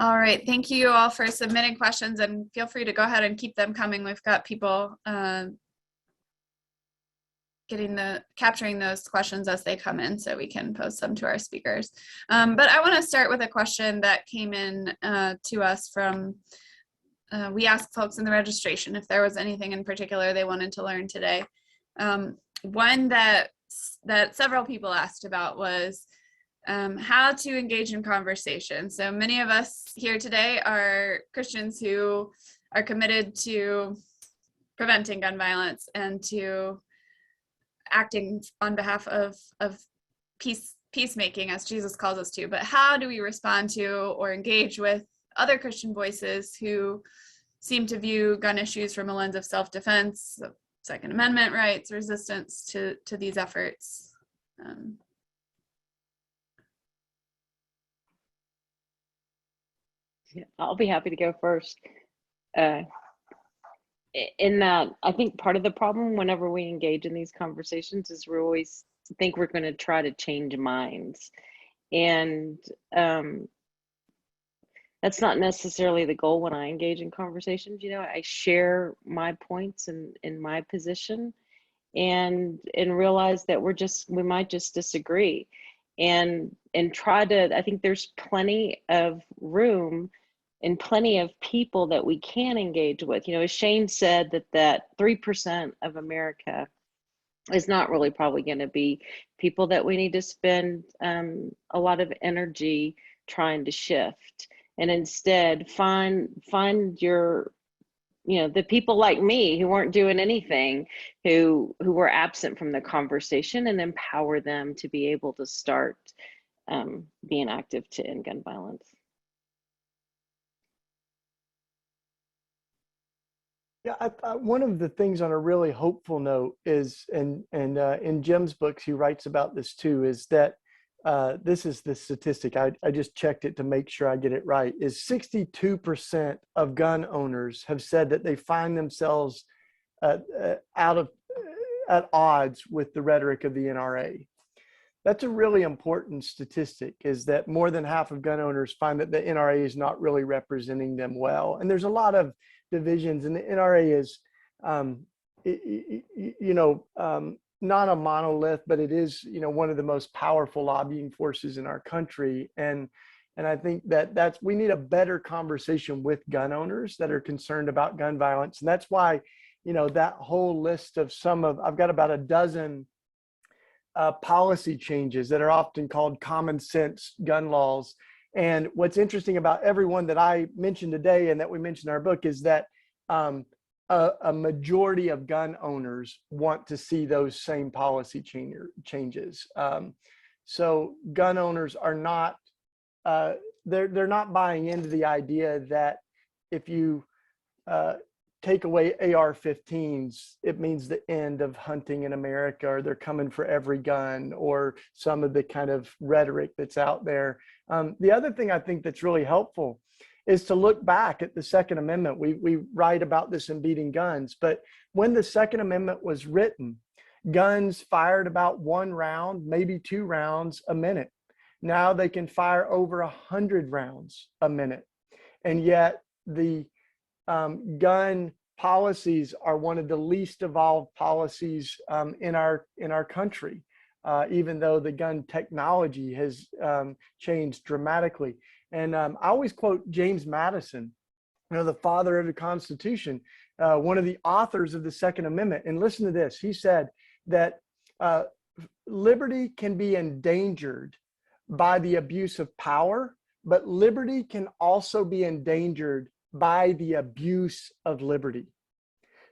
All right, thank you all for submitting questions, and feel free to go ahead and keep them coming. We've got people capturing those questions as they come in so we can post them to our speakers. But I want to start with a question that came in to us from, we asked folks in the registration if there was anything in particular they wanted to learn today. One that several people asked about was how to engage in conversation. So many of us here today are Christians who are committed to preventing gun violence and to acting on behalf of peacemaking, as Jesus calls us to. But how do we respond to or engage with other Christian voices who seem to view gun issues from a lens of self-defense, Second Amendment rights, resistance to these efforts? I'll be happy to go first. In that, I think part of the problem whenever we engage in these conversations is we always think we're going to try to change minds. And that's not necessarily the goal when I engage in conversations. You know, I share my points and in my position and realize that we might just disagree and try to, I think there's plenty of room and plenty of people that we can engage with. You know, as Shane said, that 3% of America is not really probably going to be people that we need to spend a lot of energy trying to shift, and instead find your, you know, the people like me who weren't doing anything, who were absent from the conversation, and empower them to be able to start being active to end gun violence. Yeah, one of the things on a really hopeful note is, and in Jim's books, he writes about this too, is that this is the statistic, I just checked it to make sure I get it right, is 62% of gun owners have said that they find themselves at odds with the rhetoric of the NRA. That's a really important statistic, is that more than half of gun owners find that the NRA is not really representing them well. And there's a lot of divisions, and the NRA is, not a monolith, but it is, one of the most powerful lobbying forces in our country. And I think that we need a better conversation with gun owners that are concerned about gun violence. And that's why, that whole list of I've got about a dozen policy changes that are often called common sense gun laws. And what's interesting about everyone that I mentioned today and that we mentioned in our book is that a majority of gun owners want to see those same policy changes. So gun owners are not, they're not buying into the idea that if you take away AR-15s, it means the end of hunting in America, or they're coming for every gun, or some of the kind of rhetoric that's out there. The other thing I think that's really helpful is to look back at the Second Amendment. We write about this in Beating Guns, but when the Second Amendment was written, guns fired about 1 round, maybe 2 rounds a minute. Now they can fire over 100 rounds a minute. And yet the gun policies are one of the least evolved policies in our country, even though the gun technology has changed dramatically. And I always quote James Madison, the father of the Constitution, one of the authors of the Second Amendment. And listen to this. He said that liberty can be endangered by the abuse of power, but liberty can also be endangered by the abuse of liberty.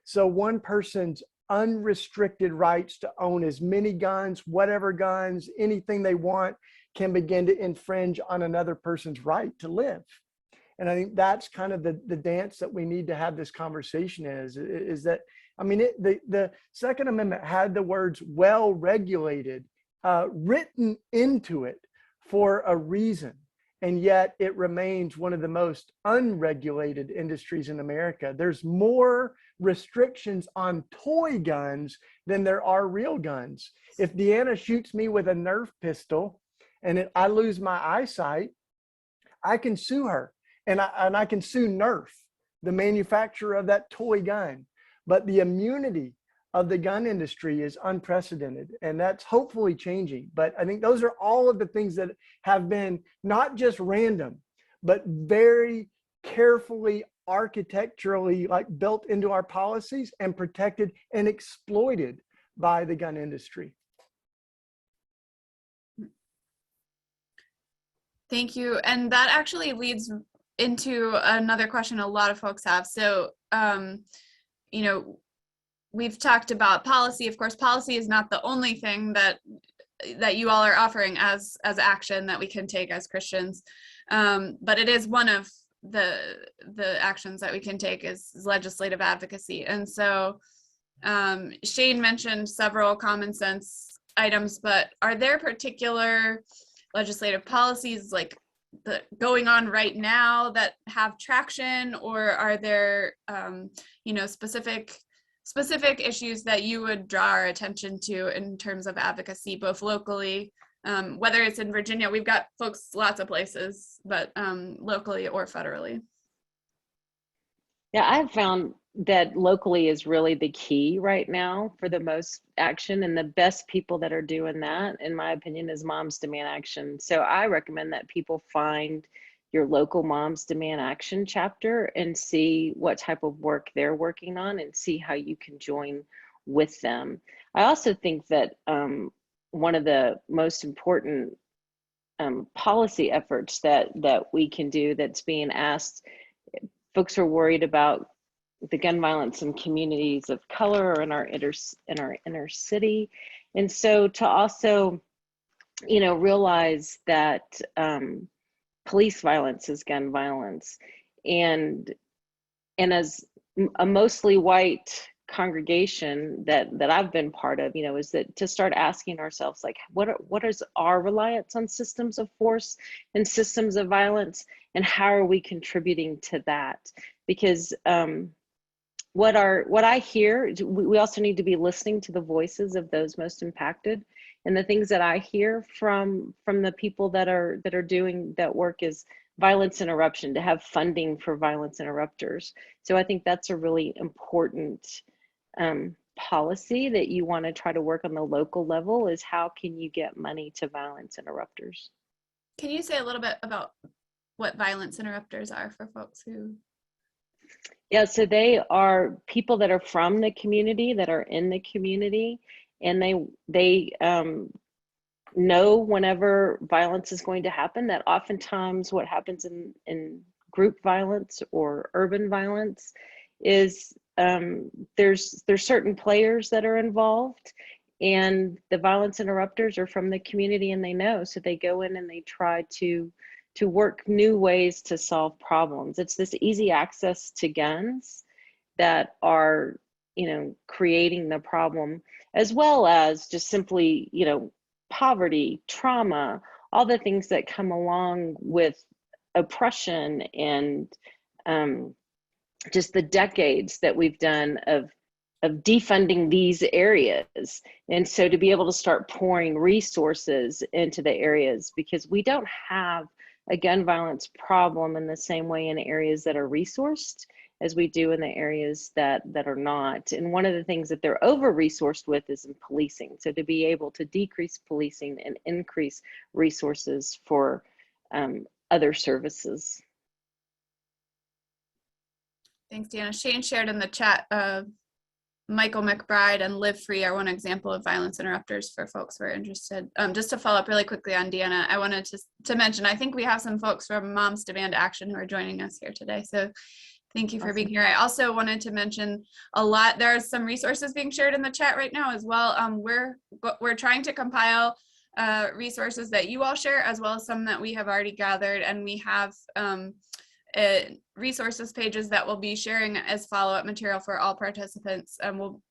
So one person's unrestricted rights to own as many guns, whatever guns, anything they want, can begin to infringe on another person's right to live. And I think that's kind of the dance that we need to have this conversation is that, I mean, the Second Amendment had the words well regulated written into it for a reason. And yet it remains one of the most unregulated industries in America. There's more restrictions on toy guns than there are real guns. If Deanna shoots me with a Nerf pistol and I lose my eyesight, I can sue her. and I can sue Nerf, the manufacturer of that toy gun. But the immunity of the gun industry is unprecedented, and that's hopefully changing. But I think those are all of the things that have been not just random, but very carefully architecturally like built into our policies and protected and exploited by the gun industry. Thank you. And that actually leads into another question a lot of folks have. So, you know, we've talked about policy. Of course, policy is not the only thing that you all are offering as action that we can take as Christians, but it is one of the actions that we can take is legislative advocacy. And so Shane mentioned several common sense items, but are there particular legislative policies like going on right now that have traction, or are there you know, specific issues that you would draw our attention to in terms of advocacy, both locally, whether it's in Virginia? We've got folks lots of places, but locally or federally. Yeah, I've found that locally is really the key right now for the most action, and the best people that are doing that, in my opinion, is Moms Demand Action. So I recommend that people find your local Moms Demand Action chapter and see what type of work they're working on and see how you can join with them. I also think that one of the most important policy efforts that we can do that's being asked, folks are worried about the gun violence in communities of color or in our inner city. And so to also, you know, realize that police violence is gun violence. And as a mostly white congregation that I've been part of, you know, is that to start asking ourselves, like, what is our reliance on systems of force and systems of violence, and how are we contributing to that? Because what I hear, we also need to be listening to the voices of those most impacted. And the things that I hear from the people that are doing that work is violence interruption, to have funding for violence interrupters. So I think that's a really important policy that you want to try to work on the local level, is how can you get money to violence interrupters? Can you say a little bit about what violence interrupters are for folks who? Yeah, so they are people that are from the community, that are in the community, and they know whenever violence is going to happen, that oftentimes what happens in group violence or urban violence is there's certain players that are involved, and the violence interrupters are from the community and they know, so they go in and they try to work new ways to solve problems. It's this easy access to guns that are, you know, creating the problem, as well as just simply, you know, poverty, trauma, all the things that come along with oppression and just the decades that we've done of defunding these areas. And so to be able to start pouring resources into the areas, because we don't have a gun violence problem in the same way in areas that are resourced as we do in the areas that are not. And one of the things that they're over-resourced with is in policing. So to be able to decrease policing and increase resources for other services. Thanks, Deanna. Shane shared in the chat, Michael McBride and Live Free are one example of violence interrupters for folks who are interested. Just to follow up really quickly on Deanna, I wanted to mention, I think we have some folks from Moms Demand Action who are joining us here today. So thank you for being here. I also wanted to mention there are some resources being shared in the chat right now as well. We're trying to compile resources that you all share, as well as some that we have already gathered, and we have resources pages that we'll be sharing as follow-up material for all participants.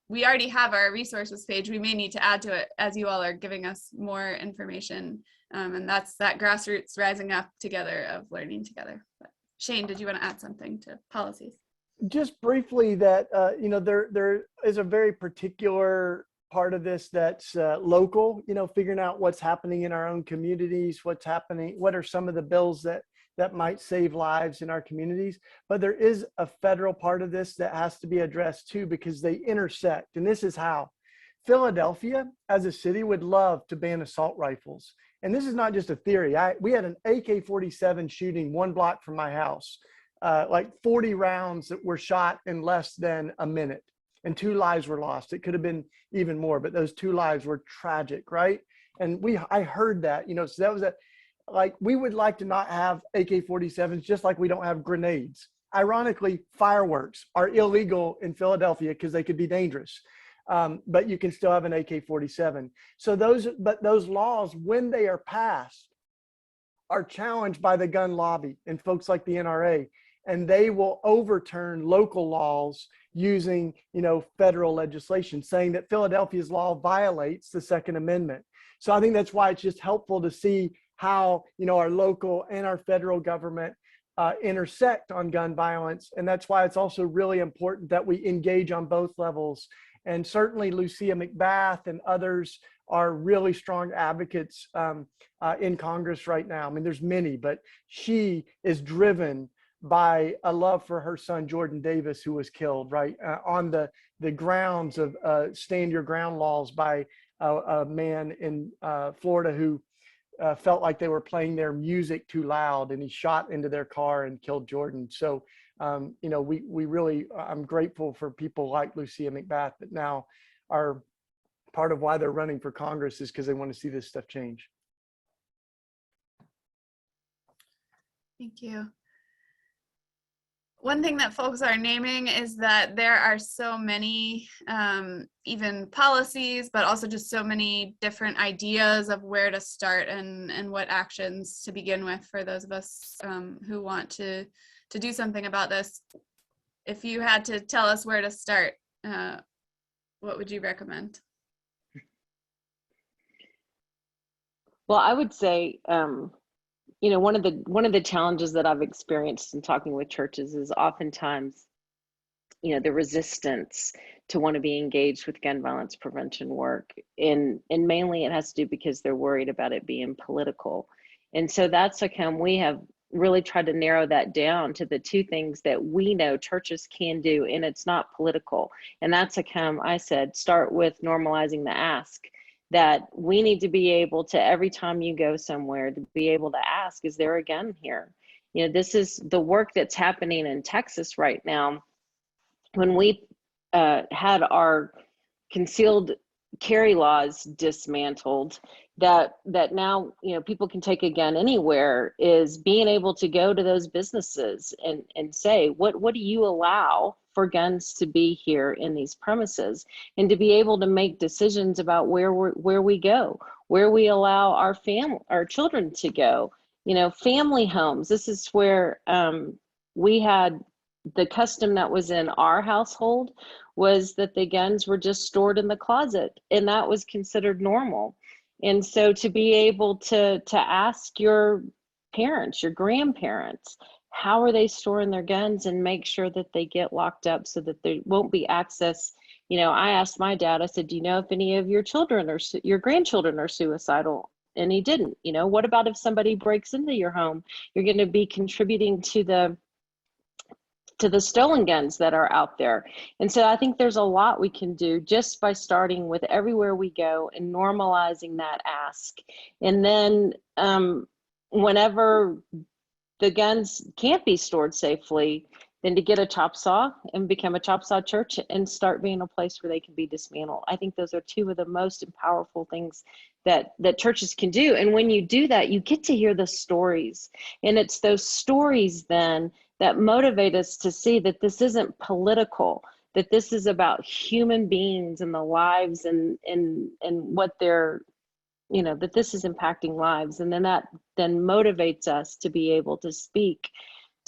We already have our resources page. We may need to add to it as you all are giving us more information, and that's that grassroots rising up together of learning together. But Shane, did you want to add something to policies? Just briefly, that you know, there is a very particular part of this that's local, you know, figuring out what's happening in our own communities, what's happening, what are some of the bills that that might save lives in our communities. But there is a federal part of this that has to be addressed too, because they intersect. And this is how. Philadelphia as a city would love to ban assault rifles. And this is not just a theory. We had an AK-47 shooting 1 block from my house, like 40 rounds that were shot in less than a minute, and 2 lives were lost. It could have been even more, but those 2 lives were tragic, right? And I heard that, so that was like, we would like to not have AK-47s, just like we don't have grenades. Ironically, fireworks are illegal in Philadelphia because they could be dangerous. But you can still have an AK-47. So those laws, when they are passed, are challenged by the gun lobby and folks like the NRA, and they will overturn local laws using, federal legislation, saying that Philadelphia's law violates the Second Amendment. So I think that's why it's just helpful to see how, our local and our federal government intersect on gun violence. And that's why it's also really important that we engage on both levels. And certainly Lucia McBath and others are really strong advocates in Congress right now. I mean, there's many, but she is driven by a love for her son, Jordan Davis, who was killed, right, on the grounds of stand your ground laws by a man in Florida who felt like they were playing their music too loud, and he shot into their car and killed Jordan. So, we really, I'm grateful for people like Lucia McBath that now are part of why they're running for Congress, is because they want to see this stuff change. Thank you. One thing that folks are naming is that there are so many, even policies, but also just so many different ideas of where to start and what actions to begin with for those of us who want to do something about this. If you had to tell us where to start, what would you recommend? Well, I would say, one of the challenges that I've experienced in talking with churches is oftentimes, the resistance to want to be engaged with gun violence prevention work. And mainly it has to do because they're worried about it being political. And so that's how we have really tried to narrow that down to the 2 things that we know churches can do, and it's not political. And that's how I said, start with normalizing the ask. That we need to be able to, every time you go somewhere, to be able to ask, is there a gun here? This is the work that's happening in Texas right now. When we had our concealed carry laws dismantled, that now, people can take a gun anywhere, is being able to go to those businesses and say, what do you allow for guns to be here in these premises, and to be able to make decisions about where we go, where we allow our children to go. Family homes. This is where we had the custom that was in our household, was that the guns were just stored in the closet, and that was considered normal. And so to be able to ask your parents, your grandparents, how are they storing their guns, and make sure that they get locked up so that there won't be access. I asked my dad, I said, do you know if any of your children or your grandchildren are suicidal? And he didn't. What about if somebody breaks into your home? You're going to be contributing to the stolen guns that are out there. And so I think there's a lot we can do just by starting with everywhere we go and normalizing that ask. And then whenever the guns can't be stored safely, then to get a chop saw and become a chop saw church and start being a place where they can be dismantled. I think those are 2 of the most powerful things that churches can do. And when you do that, you get to hear the stories. And it's those stories then that motivate us to see that this isn't political, that this is about human beings and the lives and what they're, that this is impacting lives. And then that then motivates us to be able to speak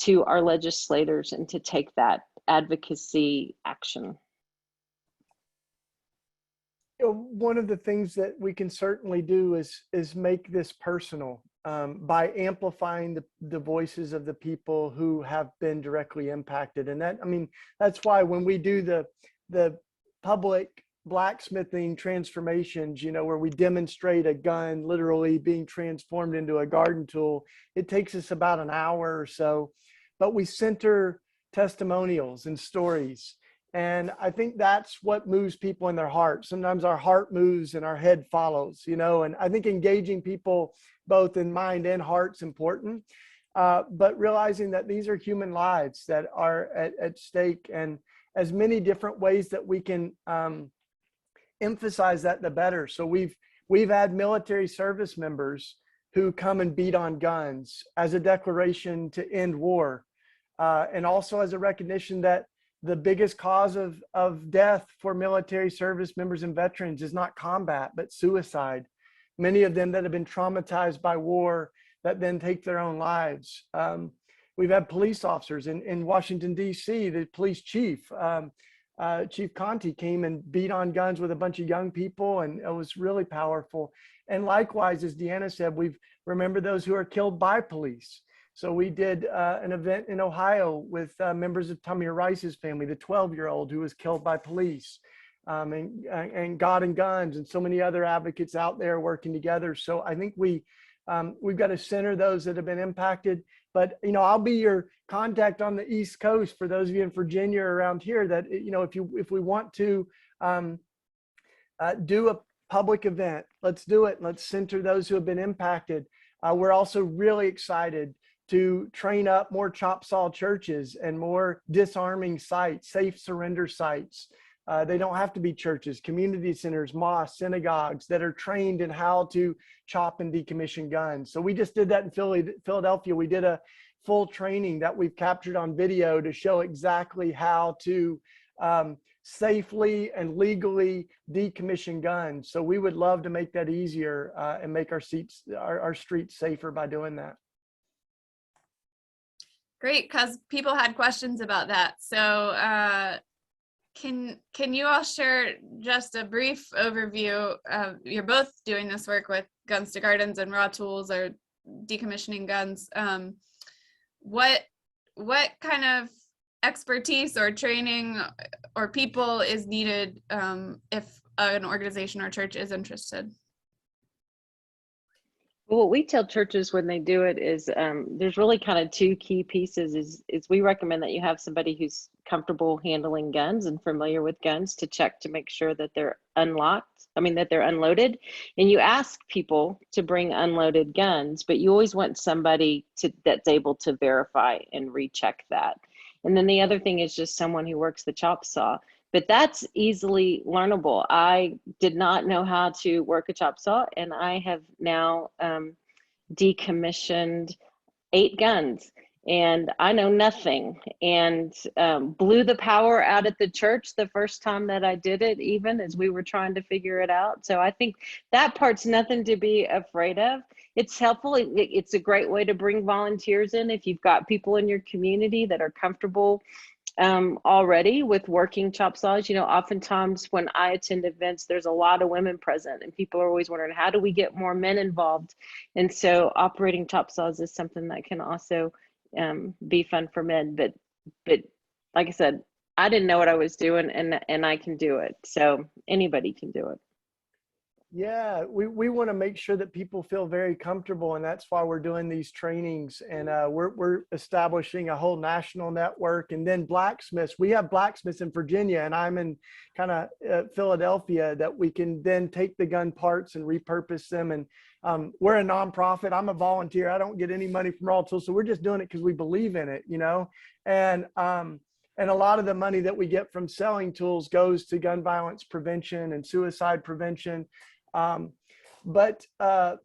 to our legislators and to take that advocacy action. One of the things that we can certainly do is make this personal by amplifying the voices of the people who have been directly impacted. And that's why when we do the public blacksmithing transformations, where we demonstrate a gun literally being transformed into a garden tool. It takes us about an hour or so, but we center testimonials and stories. And I think that's what moves people in their heart. Sometimes our heart moves and our head follows, and I think engaging people both in mind and heart's important. But realizing that these are human lives that are at stake, and as many different ways that we can emphasize that, the better. So we've had military service members who come and beat on guns as a declaration to end war, and also as a recognition that the biggest cause of death for military service members and veterans is not combat, but suicide. Many of them that have been traumatized by war that then take their own lives. We've had police officers in Washington, D.C., the police chief, Chief Conti, came and beat on guns with a bunch of young people, and it was really powerful. And likewise, as Deanna said, we've remembered those who are killed by police. So we did an event in Ohio with members of Tamir Rice's family, the 12-year-old who was killed by police, and God and Guns, and so many other advocates out there working together. So I think we've got to center those that have been impacted. But, I'll be your contact on the East Coast for those of you in Virginia or around here that, if we want to do a public event, let's do it. Let's center those who have been impacted. We're also really excited to train up more chop saw churches and more disarming sites, safe surrender sites. They don't have to be churches, community centers, mosques, synagogues that are trained in how to chop and decommission guns. So we just did that in Philadelphia. We did a full training that we've captured on video to show exactly how to safely and legally decommission guns. So we would love to make that easier and make our streets safer by doing that. Great, because people had questions about that. So can you all share just a brief overview? You're both doing this work with Guns to Gardens and Raw Tools, or decommissioning guns. What kind of expertise or training or people is needed if an organization or church is interested? Well, what we tell churches when they do it is there's really kind of two key pieces. Is we recommend that you have somebody who's comfortable handling guns and familiar with guns to check to make sure that they're that they're unloaded. And you ask people to bring unloaded guns, but you always want somebody that's able to verify and recheck that. And then the other thing is just someone who works the chop saw. But that's easily learnable. I did not know how to work a chop saw, and I have now decommissioned 8 guns, and I know nothing, and blew the power out at the church the first time that I did it, even as we were trying to figure it out. So I think that part's nothing to be afraid of. It's helpful. It's a great way to bring volunteers in if you've got people in your community that are comfortable already with working chop saws. Oftentimes when I attend events, there's a lot of women present, and people are always wondering, how do we get more men involved? And so operating chop saws is something that can also be fun for men. But like I said, I didn't know what I was doing, and I can do it. So anybody can do it. Yeah, we want to make sure that people feel very comfortable, and that's why we're doing these trainings, and we're establishing a whole national network. And then blacksmiths, we have blacksmiths in Virginia, and I'm in kind of Philadelphia, that we can then take the gun parts and repurpose them. And we're a nonprofit. I'm a volunteer. I don't get any money from Raw Tools, so we're just doing it because we believe in it, And a lot of the money that we get from selling tools goes to gun violence prevention and suicide prevention. The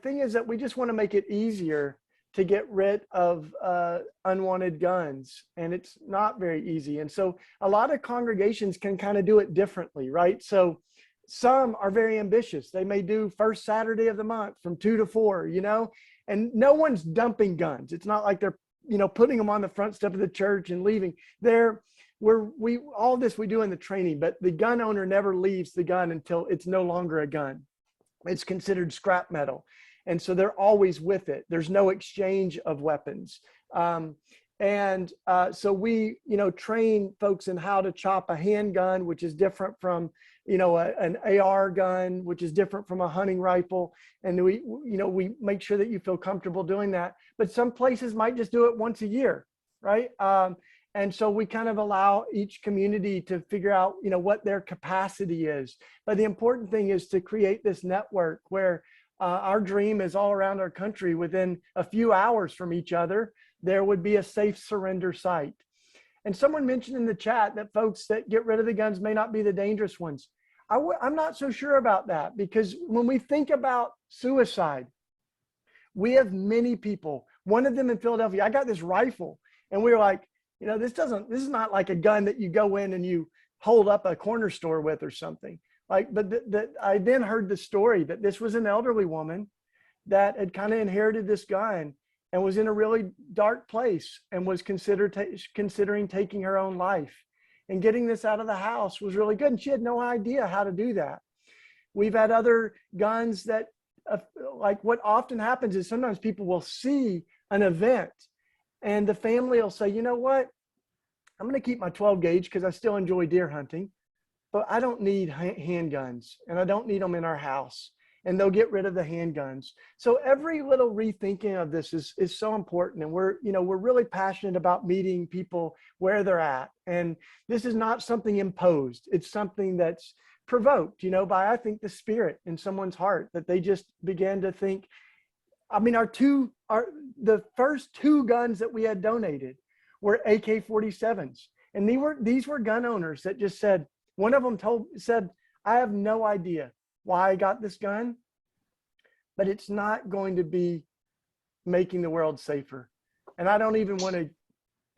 thing is that we just want to make it easier to get rid of unwanted guns, and it's not very easy. And so a lot of congregations can kind of do it differently, right? So some are very ambitious. They may do first Saturday of the month from 2 to 4, and no one's dumping guns. It's not like they're putting them on the front step of the church and leaving. All this we do in the training, but the gun owner never leaves the gun until it's no longer a gun. It's considered scrap metal. And so they're always with it. There's no exchange of weapons. And so we, train folks in how to chop a handgun, which is different from, an AR gun, which is different from a hunting rifle. And we make sure that you feel comfortable doing that. But some places might just do it once a year, right? And so we kind of allow each community to figure out, what their capacity is. But the important thing is to create this network where our dream is all around our country. Within a few hours from each other, there would be a safe surrender site. And someone mentioned in the chat that folks that get rid of the guns may not be the dangerous ones. I'm not so sure about that, because when we think about suicide, we have many people. One of them in Philadelphia, I got this rifle, and we were like, this is not like a gun that you go in and you hold up a corner store with or something. But I then heard the story that this was an elderly woman that had kind of inherited this gun and was in a really dark place and was considering taking her own life. And getting this out of the house was really good. And she had no idea how to do that. We've had other guns that, like what often happens is sometimes people will see an event and the family will say, you know what, I'm going to keep my 12 gauge because I still enjoy deer hunting, but I don't need handguns and I don't need them in our house. And they'll get rid of the handguns. So every little rethinking of this is so important. And we're really passionate about meeting people where they're at. And this is not something imposed. It's something that's provoked, by, I think, the spirit in someone's heart, that they just began to think. I mean, the first 2 guns that we had donated were AK-47s. And these were gun owners that just said, one of them said, I have no idea why I got this gun, but it's not going to be making the world safer. And I don't even want to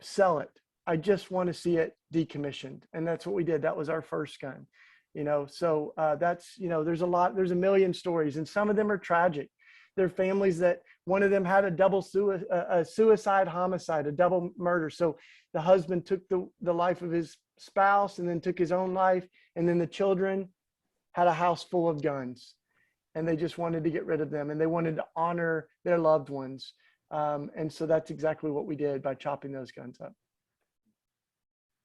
sell it. I just want to see it decommissioned. And that's what we did. That was our first gun, so that's, there's a million stories, and some of them are tragic. There are families that one of them had a suicide homicide, a double murder. So the husband took the life of his spouse and then took his own life. And then the children had a house full of guns, and they just wanted to get rid of them, and they wanted to honor their loved ones. And so that's exactly what we did by chopping those guns up.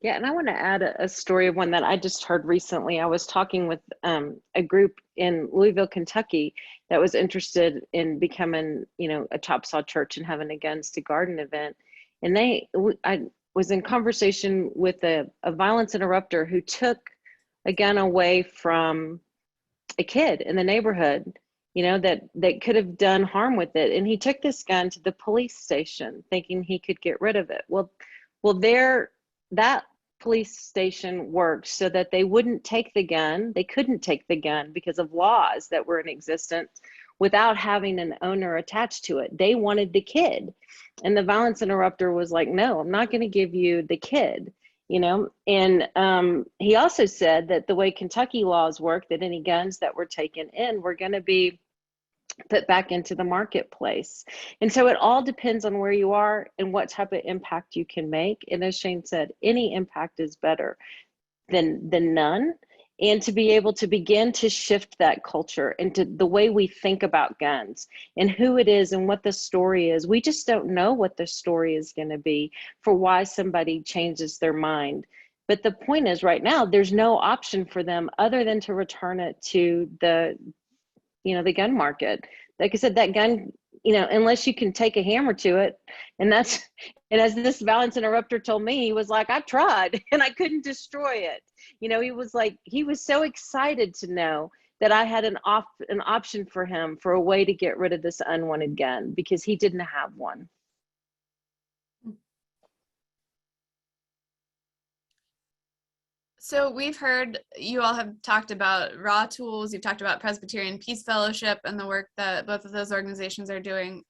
Yeah, and I want to add a story of one that I just heard recently. I was talking with a group in Louisville, Kentucky, that was interested in becoming, a chop saw church and having a Guns to Garden event. And I was in conversation with a violence interrupter who took a gun away from a kid in the neighborhood, that could have done harm with it. And he took this gun to the police station thinking he could get rid of it. Well, that police station worked so that they wouldn't take the gun. They couldn't take the gun because of laws that were in existence without having an owner attached to it. They wanted the kid. And the violence interrupter was like, no, I'm not going to give you the kid. And he also said that the way Kentucky laws work, that any guns that were taken in were going to be put back into the marketplace. And so it all depends on where you are and what type of impact you can make. And as Shane said, any impact is better than none. And to be able to begin to shift that culture into the way we think about guns and who it is and what the story is. We just don't know what the story is going to be for why somebody changes their mind. But the point is, right now, there's no option for them other than to return it to the gun market. Like I said, that gun, unless you can take a hammer to it, and as this violence interrupter told me, he was like, I've tried and I couldn't destroy it. He was so excited to know that I had an option for him for a way to get rid of this unwanted gun because he didn't have one. So we've heard you all have talked about Raw Tools, you've talked about Presbyterian Peace Fellowship and the work that both of those organizations are doing.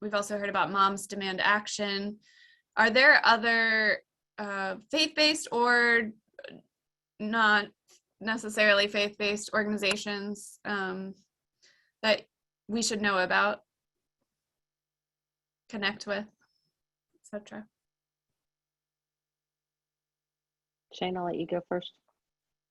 We've also heard about Moms Demand Action. Are there other faith-based or not necessarily faith-based organizations that we should know about, connect with, etc.? Shane, I'll let you go first.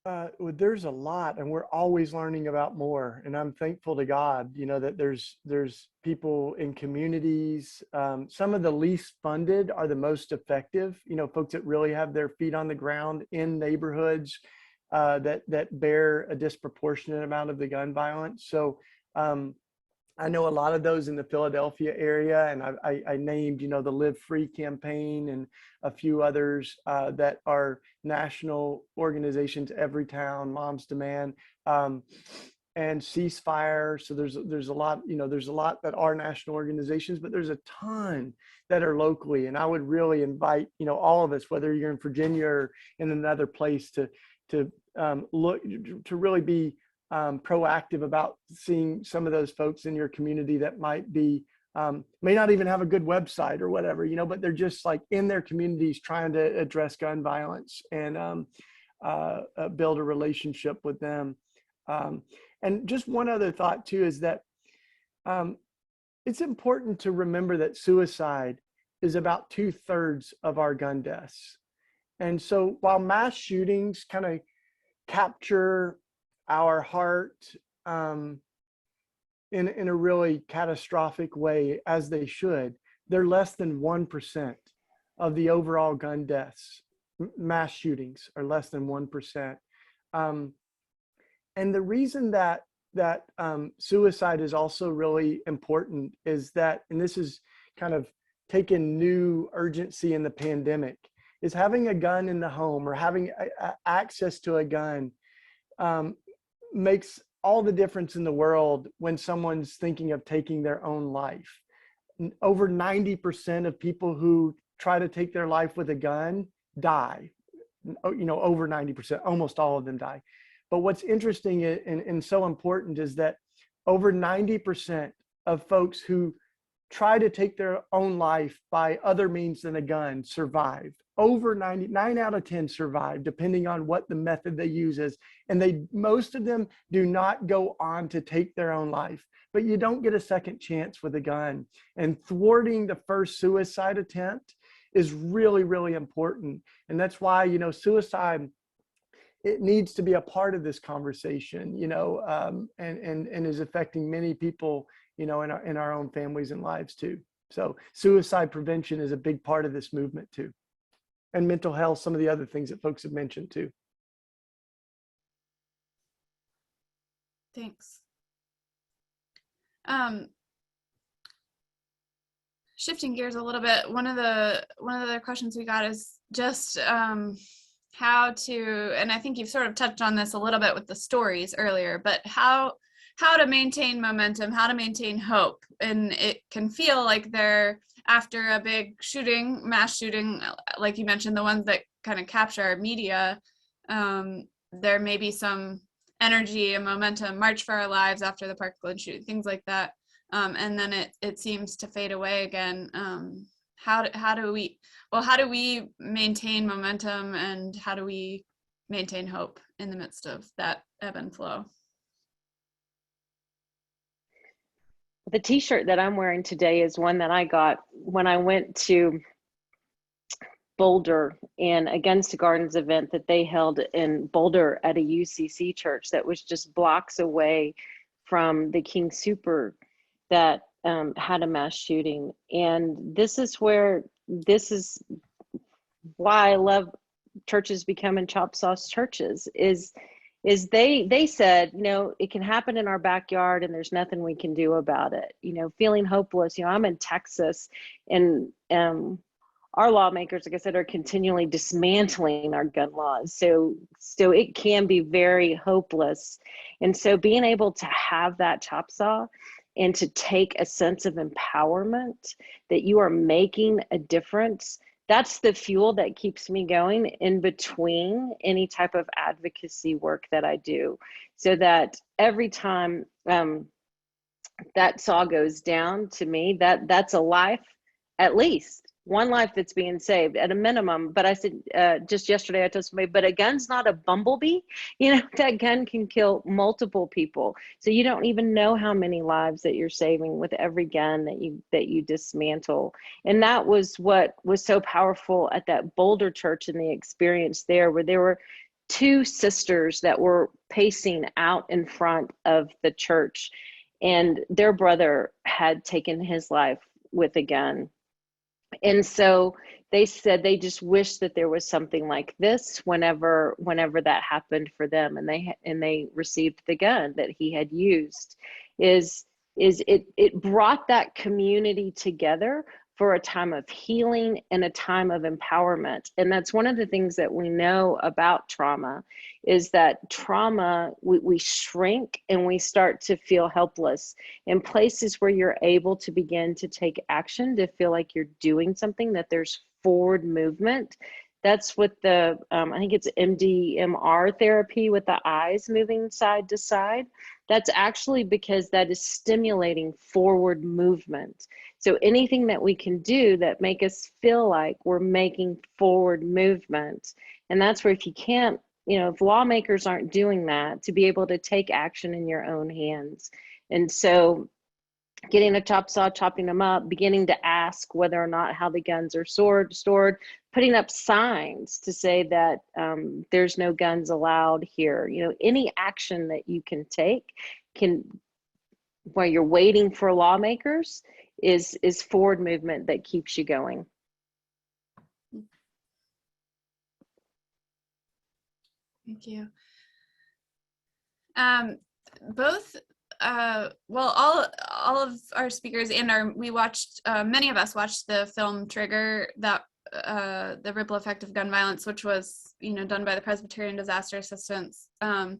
Well, there's a lot, and we're always learning about more. And I'm thankful to God, that there's people in communities. Some of the least funded are the most effective. Folks that really have their feet on the ground in neighborhoods that bear a disproportionate amount of the gun violence. So I know a lot of those in the Philadelphia area, and I named, the Live Free campaign and a few others that are national organizations, Everytown, Moms Demand, and Ceasefire. So there's a lot, there's a lot that are national organizations, but there's a ton that are locally. And I would really invite, all of us, whether you're in Virginia or in another place, to look to really be proactive about seeing some of those folks in your community that might be may not even have a good website or whatever, but they're just like in their communities trying to address gun violence and build a relationship with them. And just one other thought too is that it's important to remember that suicide is about 2/3 of our gun deaths. And so while mass shootings kind of capture our heart in a really catastrophic way, as they should, they're less than 1% of the overall gun deaths. Mass shootings are less than 1%. And the reason that suicide is also really important is that, and this is kind of taken new urgency in the pandemic, is having a gun in the home or having access to a gun makes all the difference in the world when someone's thinking of taking their own life. Over 90% of people who try to take their life with a gun die. Over 90%, almost all of them die. But what's interesting and so important is that over 90% of folks who try to take their own life by other means than a gun survive. Over 9 out of 10 survive, depending on what the method they use is. And most of them do not go on to take their own life. But you don't get a second chance with a gun. And thwarting the first suicide attempt is really, really important. And that's why, suicide, it needs to be a part of this conversation, and is affecting many people, in our own families and lives too. So suicide prevention is a big part of this movement too. And mental health, some of the other things that folks have mentioned too. Thanks. Shifting gears a little bit, one of the questions we got is just how to, and I think you've sort of touched on this a little bit with the stories earlier, but how to maintain momentum, how to maintain hope. And it can feel like they're after a big shooting, mass shooting, like you mentioned, the ones that kind of capture our media, there may be some energy and momentum, March for Our Lives after the Parkland shooting, things like that. And then it seems to fade away again. How do we maintain momentum, and how do we maintain hope in the midst of that ebb and flow? The t-shirt that I'm wearing today is one that I got when I went to Boulder in Against the Gardens event that they held in Boulder at a UCC church that was just blocks away from the King Super that had a mass shooting. And this is why I love churches becoming chop sauce churches is they said, it can happen in our backyard and there's nothing we can do about it. Feeling hopeless. I'm in Texas, and our lawmakers, like I said, are continually dismantling our gun laws. So it can be very hopeless. And so being able to have that chop saw and to take a sense of empowerment that you are making a difference, that's the fuel that keeps me going in between any type of advocacy work that I do. So that every time that saw goes down, to me, that's a life, at least one life that's being saved at a minimum. But I said just yesterday, I told somebody, but a gun's not a bumblebee. That gun can kill multiple people. So you don't even know how many lives that you're saving with every gun that you dismantle. And that was what was so powerful at that Boulder church and the experience there, where there were two sisters that were pacing out in front of the church, and their brother had taken his life with a gun. And so they said they just wish that there was something like this whenever that happened for them, and they received the gun that he had used. It brought that community together for a time of healing and a time of empowerment. And that's one of the things that we know about trauma, is that trauma, we shrink and we start to feel helpless. In places where you're able to begin to take action, to feel like you're doing something, that there's forward movement. That's what the, I think it's MDMR therapy, with the eyes moving side to side. That's actually because that is stimulating forward movement. So anything that we can do that make us feel like we're making forward movement. And that's where, if you can't, if lawmakers aren't doing that, to be able to take action in your own hands. And so getting a chop saw, chopping them up, beginning to ask whether or not how the guns are stored, putting up signs to say that there's no guns allowed here. Any action that you can take while you're waiting for lawmakers is forward movement that keeps you going. Thank you. Both, all of our speakers and we watched, many of us watched the film Trigger, that the ripple effect of gun violence, which was, done by the Presbyterian Disaster Assistance, and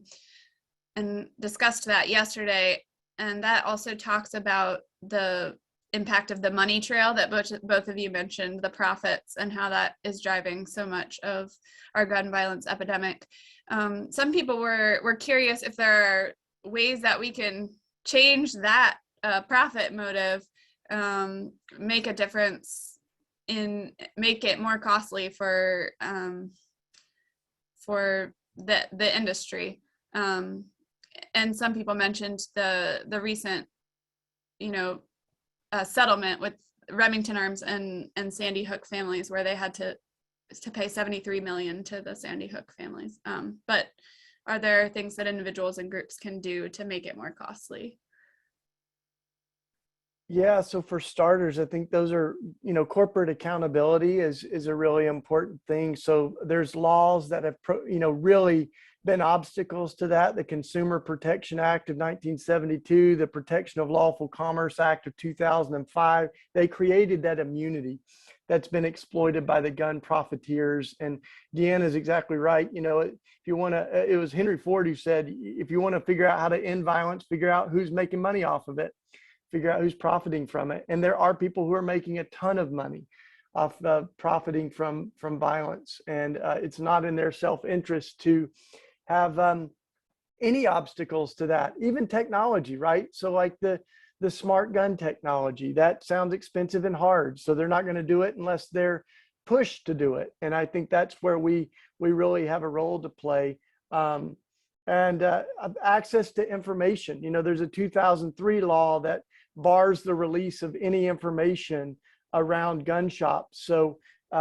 discussed that yesterday. And that also talks about the impact of the money trail that both of you mentioned, the profits, and how that is driving so much of our gun violence epidemic. Some people were curious if there are ways that we can change that profit motive, make a difference make it more costly for the industry. And some people mentioned the recent, settlement with Remington Arms and Sandy Hook families, where they had to pay $73 million to the Sandy Hook families. But are there things that individuals and groups can do to make it more costly? Yeah, so for starters, I think those are, corporate accountability is a really important thing. So there's laws that have, really been obstacles to that. The Consumer Protection Act of 1972, the Protection of Lawful Commerce Act of 2005, they created that immunity that's been exploited by the gun profiteers. And Deanna is exactly right. If you want to, it was Henry Ford who said, if you want to figure out how to end violence, figure out who's making money off of it, figure out who's profiting from it. And there are people who are making a ton of money off profiting from violence. And it's not in their self-interest to have any obstacles to that, even technology, right? So like the smart gun technology, that sounds expensive and hard. So they're not going to do it unless they're pushed to do it. And I think that's where we really have a role to play. And access to information. There's a 2003 law that bars the release of any information around gun shops. So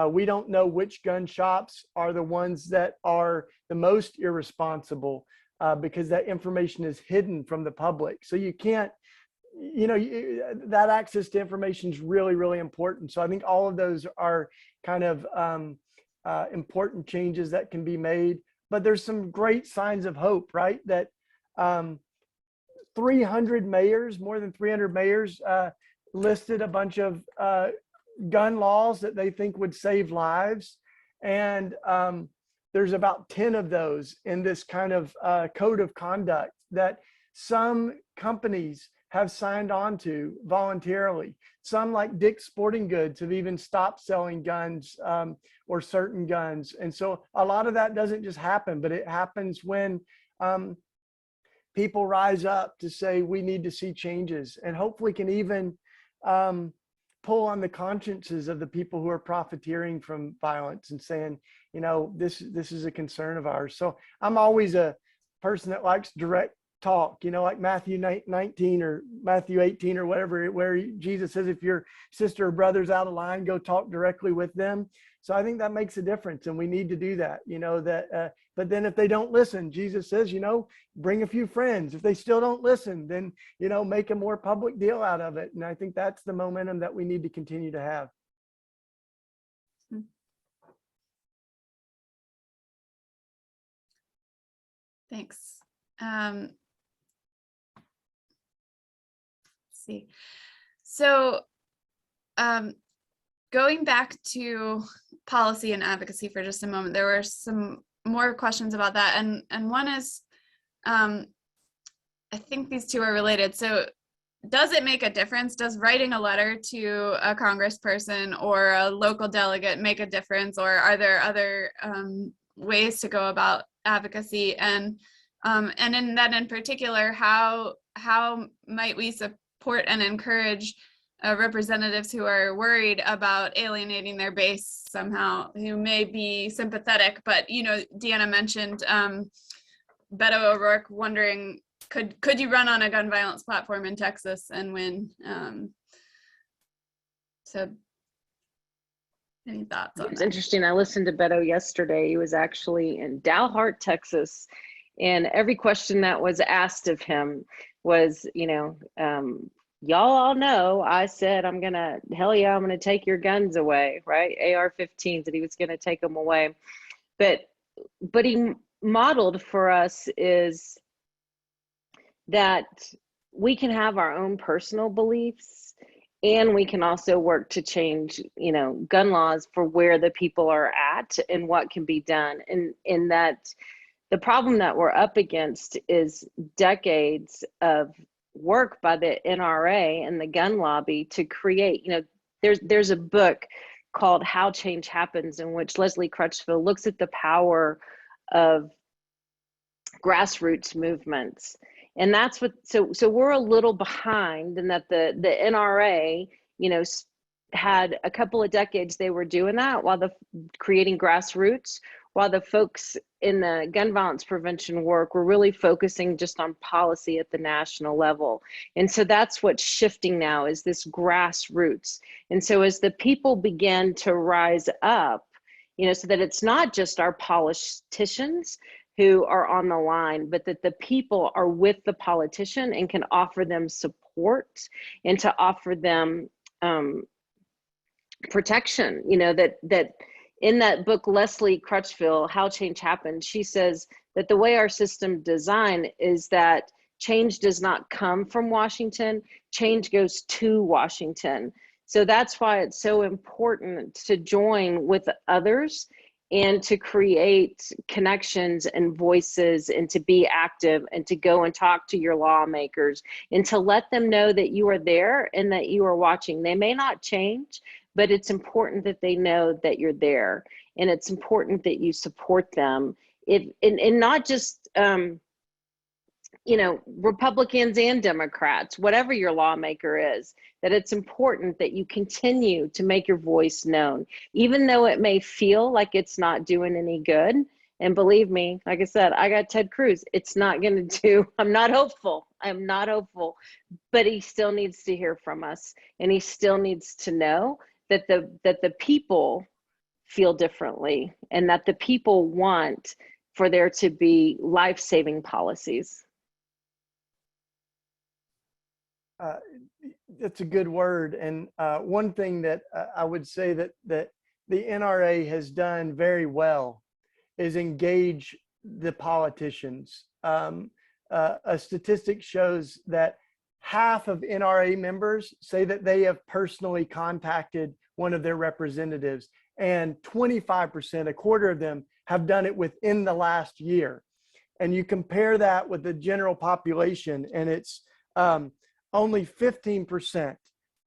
we don't know which gun shops are the ones that are the most irresponsible because that information is hidden from the public. So you can't, that access to information is really, really important. So I think all of those are kind of important changes that can be made. But there's some great signs of hope, right? That 300 mayors, more than 300 mayors listed a bunch of gun laws that they think would save lives. And there's about 10 of those in this kind of code of conduct that some companies have signed on to voluntarily. Some, like Dick's Sporting Goods, have even stopped selling guns or certain guns. And so a lot of that doesn't just happen, but it happens when people rise up to say, we need to see changes, and hopefully can even pull on the consciences of the people who are profiteering from violence and saying, this is a concern of ours. So I'm always a person that likes direct talk, like Matthew 19 or Matthew 18 or whatever, where Jesus says, if your sister or brother's out of line, go talk directly with them. So I think that makes a difference, and we need to do that, but then if they don't listen, Jesus says, bring a few friends. If they still don't listen, then, make a more public deal out of it. And I think that's the momentum that we need to continue to have. Thanks. Let's see. So going back to policy and advocacy for just a moment, there were some more questions about that. And one is, I think these two are related. So does it make a difference? Does writing a letter to a congressperson or a local delegate make a difference? Or are there other ways to go about advocacy? And in that in particular, how might we support and encourage representatives who are worried about alienating their base somehow, who may be sympathetic, but Deanna mentioned Beto O'Rourke wondering, could you run on a gun violence platform in Texas and win? So any thoughts on that? It's interesting. I listened to Beto yesterday. He was actually in Dalhart, Texas, and every question that was asked of him was, y'all all know I said I'm gonna take your guns away, right? AR-15s, that he was gonna take them away. But he modeled for us is that we can have our own personal beliefs, and we can also work to change, gun laws for where the people are at and what can be done. And in that, the problem that we're up against is decades of work by the NRA and the gun lobby to create, there's a book called How Change Happens, in which Leslie Crutchfield looks at the power of grassroots movements. And that's what, so we're a little behind in that the NRA, had a couple of decades they were doing that while creating grassroots, while the folks in the gun violence prevention work were really focusing just on policy at the national level. And so that's what's shifting now, is this grassroots. And so as the people begin to rise up, so that it's not just our politicians who are on the line, but that the people are with the politician and can offer them support and to offer them protection, that in that book, Leslie Crutchfield, How Change Happens, she says that the way our system design is that change does not come from Washington, change goes to Washington. So that's why it's so important to join with others and to create connections and voices and to be active and to go and talk to your lawmakers and to let them know that you are there and that you are watching. They may not change, but it's important that they know that you're there, and it's important that you support them. And not just, Republicans and Democrats, whatever your lawmaker is, that it's important that you continue to make your voice known, even though it may feel like it's not doing any good. And believe me, like I said, I got Ted Cruz. It's not going to do, I'm not hopeful, but he still needs to hear from us. And he still needs to know that the people feel differently and that the people want for there to be life-saving policies. That's a good word. And one thing that I would say that the NRA has done very well is engage the politicians. A statistic shows that half of NRA members say that they have personally contacted one of their representatives, and 25%, a quarter of them, have done it within the last year. And you compare that with the general population, and it's only 15%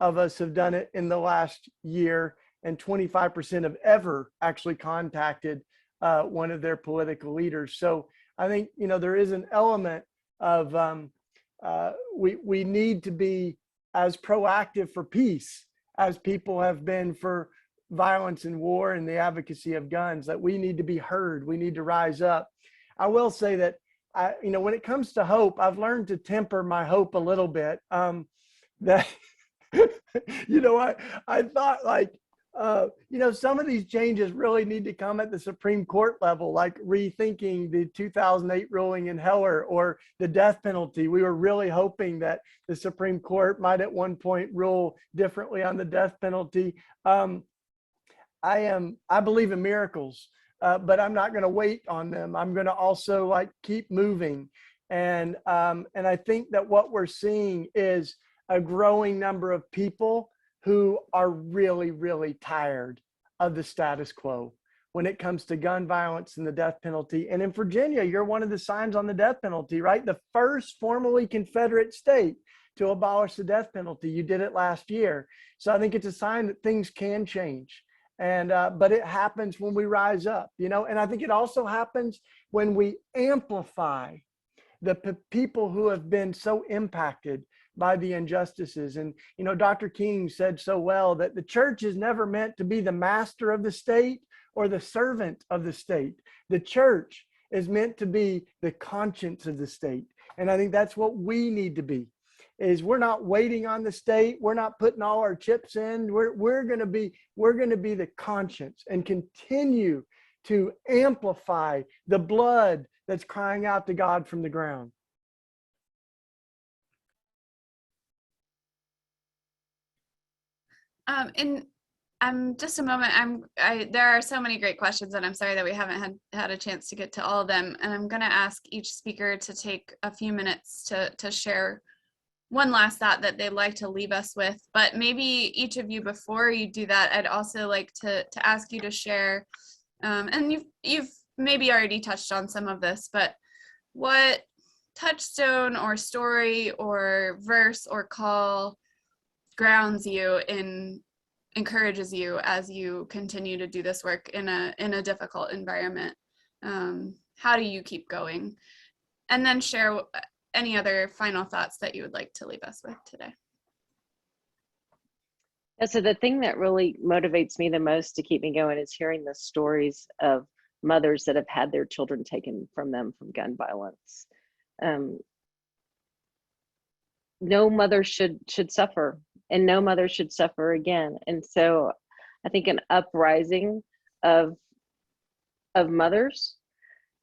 of us have done it in the last year, and 25% have ever actually contacted one of their political leaders. So I think, there is an element of we need to be as proactive for peace as people have been for violence and war and the advocacy of guns, that we need to be heard. We need to rise up. I will say that when it comes to hope, I've learned to temper my hope a little bit. That, I thought like, some of these changes really need to come at the Supreme Court level, like rethinking the 2008 ruling in Heller or the death penalty. We were really hoping that the Supreme Court might at one point rule differently on the death penalty. I believe in miracles, but I'm not going to wait on them. I'm going to also like keep moving. And I think that what we're seeing is a growing number of people who are really, really tired of the status quo when it comes to gun violence and the death penalty. And in Virginia, you're one of the signs on the death penalty, right? The first formerly Confederate state to abolish the death penalty. You did it last year. So I think it's a sign that things can change. And but it happens when we rise up, and I think it also happens when we amplify the people who have been so impacted by the injustices. And Dr. King said so well that the church is never meant to be the master of the state or the servant of the state. The church is meant to be the conscience of the state. And I think that's what we need to be. Is we're not waiting on the state. We're not putting all our chips in. We're going to be the conscience and continue to amplify the blood that's crying out to God from the ground. In just a moment, there are so many great questions, and I'm sorry that we haven't had a chance to get to all of them. And I'm going to ask each speaker to take a few minutes to share one last thought that they'd like to leave us with. But maybe each of you, before you do that, I'd also like to ask you to share, and you've maybe already touched on some of this, but what touchstone or story or verse or call grounds you in, encourages you as you continue to do this work in a difficult environment? How do you keep going? And then share any other final thoughts that you would like to leave us with today. Yeah, so the thing that really motivates me the most to keep me going is hearing the stories of mothers that have had their children taken from them from gun violence. No mother should suffer, and no mother should suffer again. And so I think an uprising of mothers,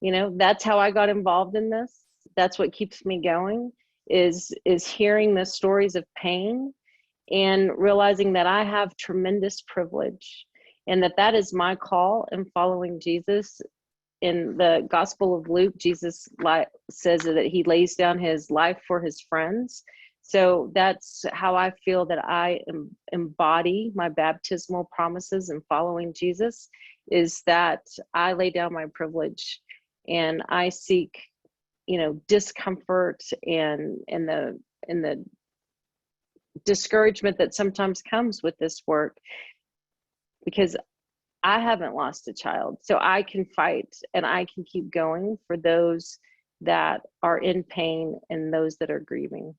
that's how I got involved in this. That's what keeps me going, is hearing the stories of pain and realizing that I have tremendous privilege and that is my call in following Jesus. In the Gospel of Luke, Jesus says that he lays down his life for his friends. So that's how I feel that I embody my baptismal promises in following Jesus, is that I lay down my privilege and I seek discomfort and the discouragement that sometimes comes with this work, because I haven't lost a child, so I can fight and I can keep going for those that are in pain and those that are grieving.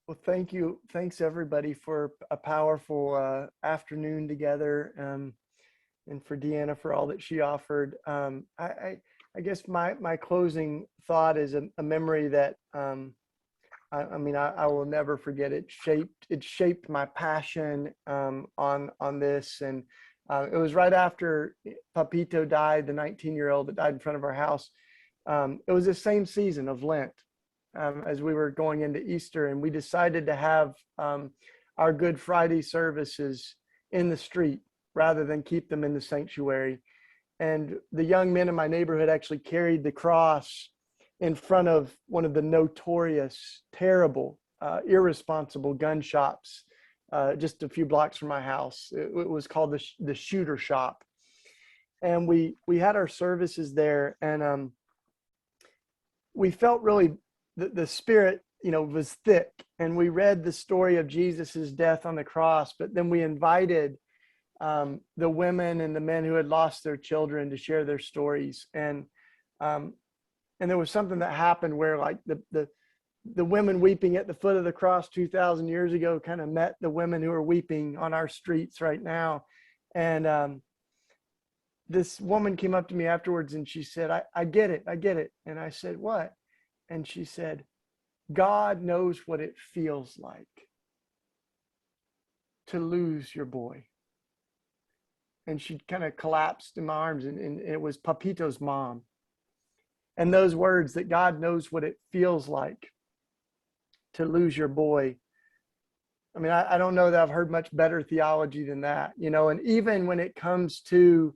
Well, thank you. Thanks everybody for a powerful afternoon together. And for Deanna for all that she offered. I guess my closing thought is a memory that I will never forget. It shaped my passion on this, and it was right after Papito died, the 19-year-old that died in front of our house. It was the same season of Lent as we were going into Easter, and we decided to have our Good Friday services in the street rather than keep them in the sanctuary. And the young men in my neighborhood actually carried the cross in front of one of the notorious, terrible, irresponsible gun shops just a few blocks from my house. It was called the Shooter Shop. And we had our services there, and we felt really the spirit was thick, and we read the story of Jesus's death on the cross, but then we invited the women and the men who had lost their children to share their stories. And there was something that happened where like the women weeping at the foot of the cross 2,000 years ago kind of met the women who are weeping on our streets right now. And this woman came up to me afterwards and she said, I get it. I get it. And I said, what? And she said, God knows what it feels like to lose your boy. And she kind of collapsed in my arms, and it was Papito's mom. And those words, that God knows what it feels like to lose your boy. I mean, I don't know that I've heard much better theology than that, you know. And even when it comes to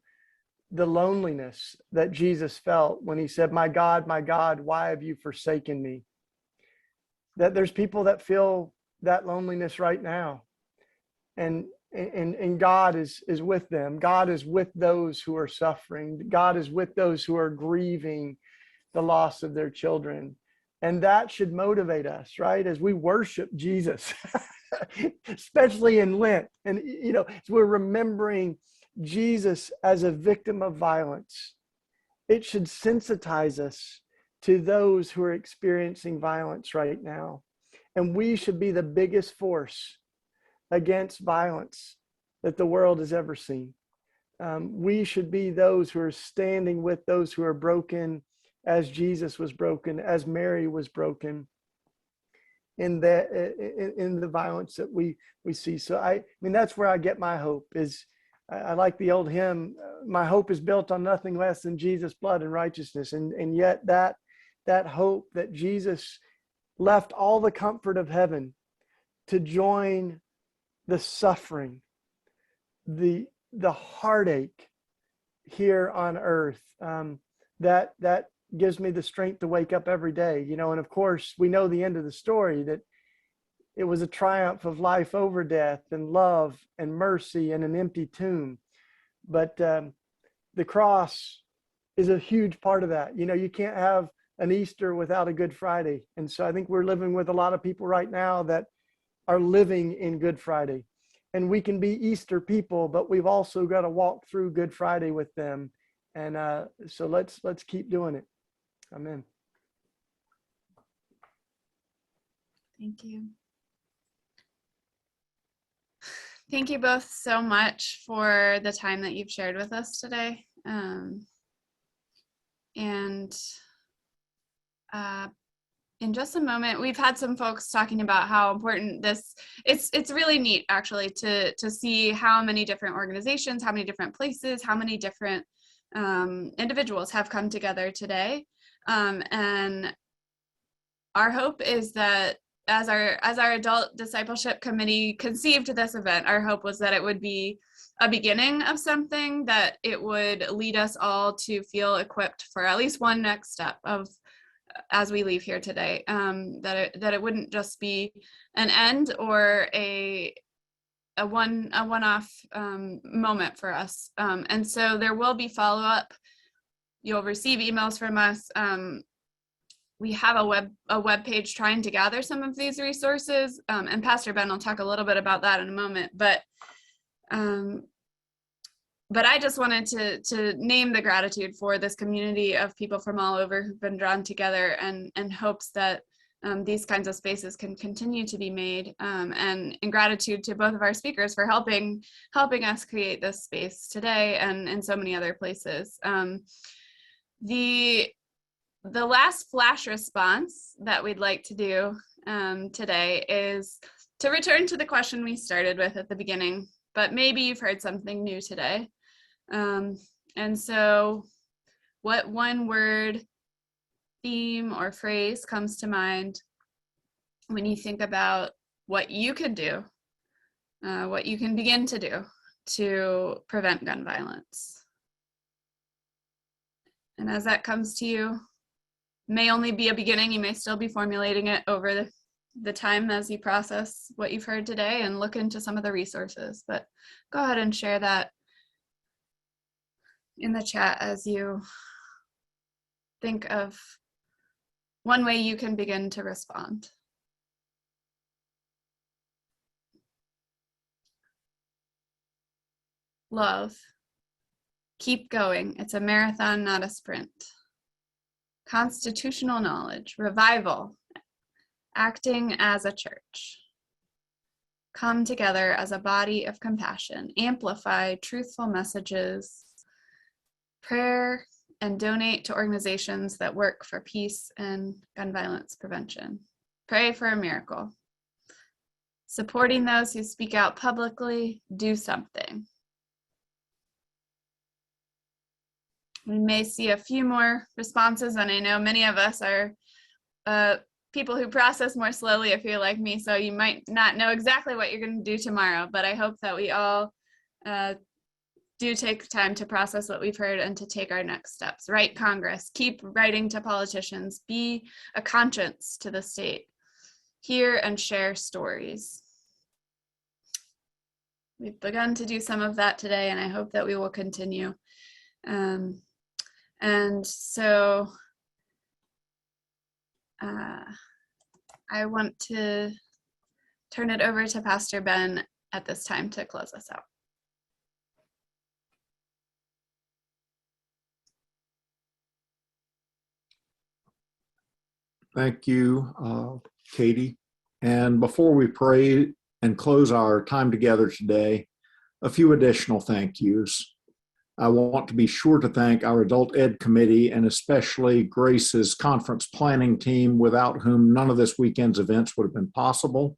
the loneliness that Jesus felt when he said, my God, why have you forsaken me? That there's people that feel that loneliness right now. And God is with them. God is with those who are suffering. God is with those who are grieving the loss of their children. And that should motivate us, right? As we worship Jesus, especially in Lent. And, you know, as we're remembering Jesus as a victim of violence, it should sensitize us to those who are experiencing violence right now. And we should be the biggest force against violence that the world has ever seen. We should be those who are standing with those who are broken, as Jesus was broken, as Mary was broken, in the violence that we see. So I mean, that's where I get my hope. Is I like the old hymn, my hope is built on nothing less than Jesus' blood and righteousness. And yet that hope that Jesus left all the comfort of heaven to join the suffering, the heartache here on earth, that gives me the strength to wake up every day, you know. And of course, we know the end of the story, that it was a triumph of life over death and love and mercy and an empty tomb. But the cross is a huge part of that. You know, you can't have an Easter without a Good Friday. And so I think we're living with a lot of people right now that are living in Good Friday. And we can be Easter people, but we've also got to walk through Good Friday with them. And so let's keep doing it. Amen. Thank you. Thank you both so much for the time that you've shared with us today. In just a moment, we've had some folks talking about how important this, it's really neat actually to see how many different organizations, how many different places, how many different individuals have come together today. And our hope is that as our adult discipleship committee conceived this event, our hope was that it would be a beginning of something, that it would lead us all to feel equipped for at least one next step of, as we leave here today, that it wouldn't just be an end or a one-off moment for us. And so there will be follow-up. You'll receive emails from us. We have a web page trying to gather some of these resources, and Pastor Ben will talk a little bit about that in a moment. But I just wanted to name the gratitude for this community of people from all over who've been drawn together, and hopes that these kinds of spaces can continue to be made. And in gratitude to both of our speakers for helping us create this space today and in so many other places. The last flash response that we'd like to do today is to return to the question we started with at the beginning, but maybe you've heard something new today. And so what one word, theme, or phrase comes to mind when you think about what you could do, what you can begin to do to prevent gun violence? And as that comes to you, may only be a beginning. You may still be formulating it over the time as you process what you've heard today and look into some of the resources. But go ahead and share that in the chat as you think of one way you can begin to respond. Love. Keep going. It's a marathon, not a sprint. Constitutional knowledge. Revival. Acting as a church. Come together as a body of compassion. Amplify truthful messages. prayer, and donate to organizations that work for peace and gun violence prevention. Pray for a miracle. Supporting those who speak out publicly, do something. We may see a few more responses, and I know many of us are people who process more slowly if you're like me, so you might not know exactly what you're going to do tomorrow, but I hope that we all do take time to process what we've heard and to take our next steps. Write Congress, keep writing to politicians, be a conscience to the state, hear and share stories. We've begun to do some of that today, and I hope that we will continue. And so I want to turn it over to Pastor Ben at this time to close us out. Thank you, Katie. And before we pray and close our time together today, a few additional thank yous. I want to be sure to thank our Adult Ed Committee and especially Grace's conference planning team, without whom none of this weekend's events would have been possible.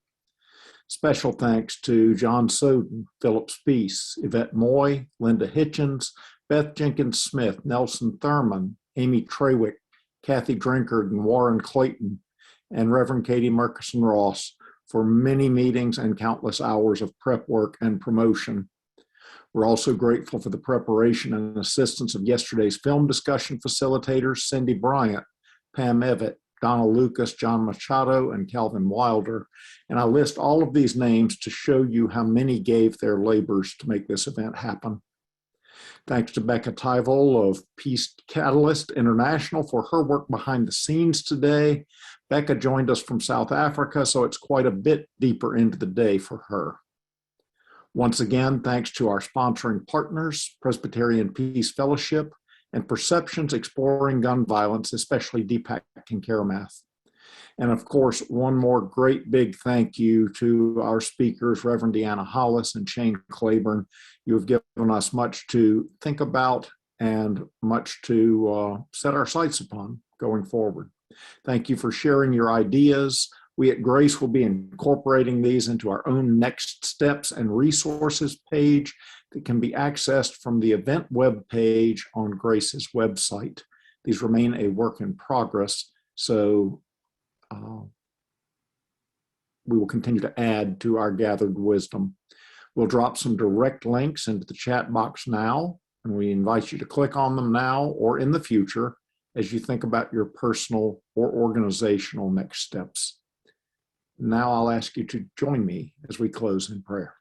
Special thanks to John Soden, Philip Speece, Yvette Moy, Linda Hitchens, Beth Jenkins-Smith, Nelson Thurman, Amy Trawick, Kathy Drinkard, and Warren Clayton, and Reverend Katie Murkison-Ross for many meetings and countless hours of prep work and promotion. We're also grateful for the preparation and assistance of yesterday's film discussion facilitators, Cindy Bryant, Pam Evett, Donna Lucas, John Machado, and Calvin Wilder. And I list all of these names to show you how many gave their labors to make this event happen. Thanks to Becca Tyvel of Peace Catalyst International for her work behind the scenes today. Becca joined us from South Africa, so it's quite a bit deeper into the day for her. Once again, thanks to our sponsoring partners, Presbyterian Peace Fellowship and Perceptions Exploring Gun Violence, especially Deepak and Karamath. And of course, one more great big thank you to our speakers, Reverend Deanna Hollas and Shane Claiborne. You have given us much to think about and much to set our sights upon going forward. Thank you for sharing your ideas. We at Grace will be incorporating these into our own next steps and resources page that can be accessed from the event web page on Grace's website. These remain a work in progress, so we will continue to add to our gathered wisdom. We'll drop some direct links into the chat box now, and we invite you to click on them now or in the future as you think about your personal or organizational next steps. Now I'll ask you to join me as we close in prayer.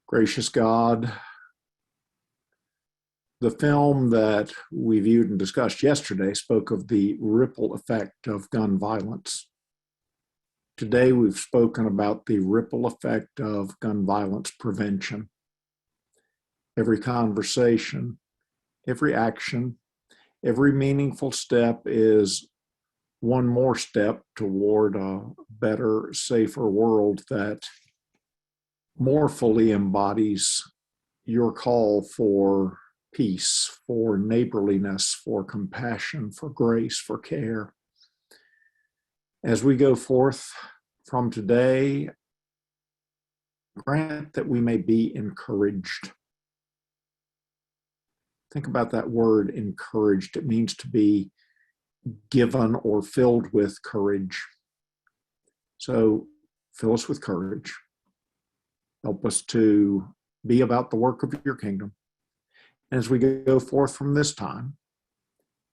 Gracious God, the film that we viewed and discussed yesterday spoke of the ripple effect of gun violence. Today we've spoken about the ripple effect of gun violence prevention. Every conversation, every action, every meaningful step is one more step toward a better, safer world that more fully embodies your call for peace, for neighborliness, for compassion, for grace, for care. As we go forth from today, grant that we may be encouraged. Think about that word, encouraged. It means to be given or filled with courage. So fill us with courage. Help us to be about the work of your kingdom. And as we go forth from this time,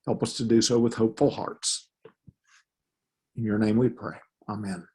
help us to do so with hopeful hearts. In your name we pray. Amen.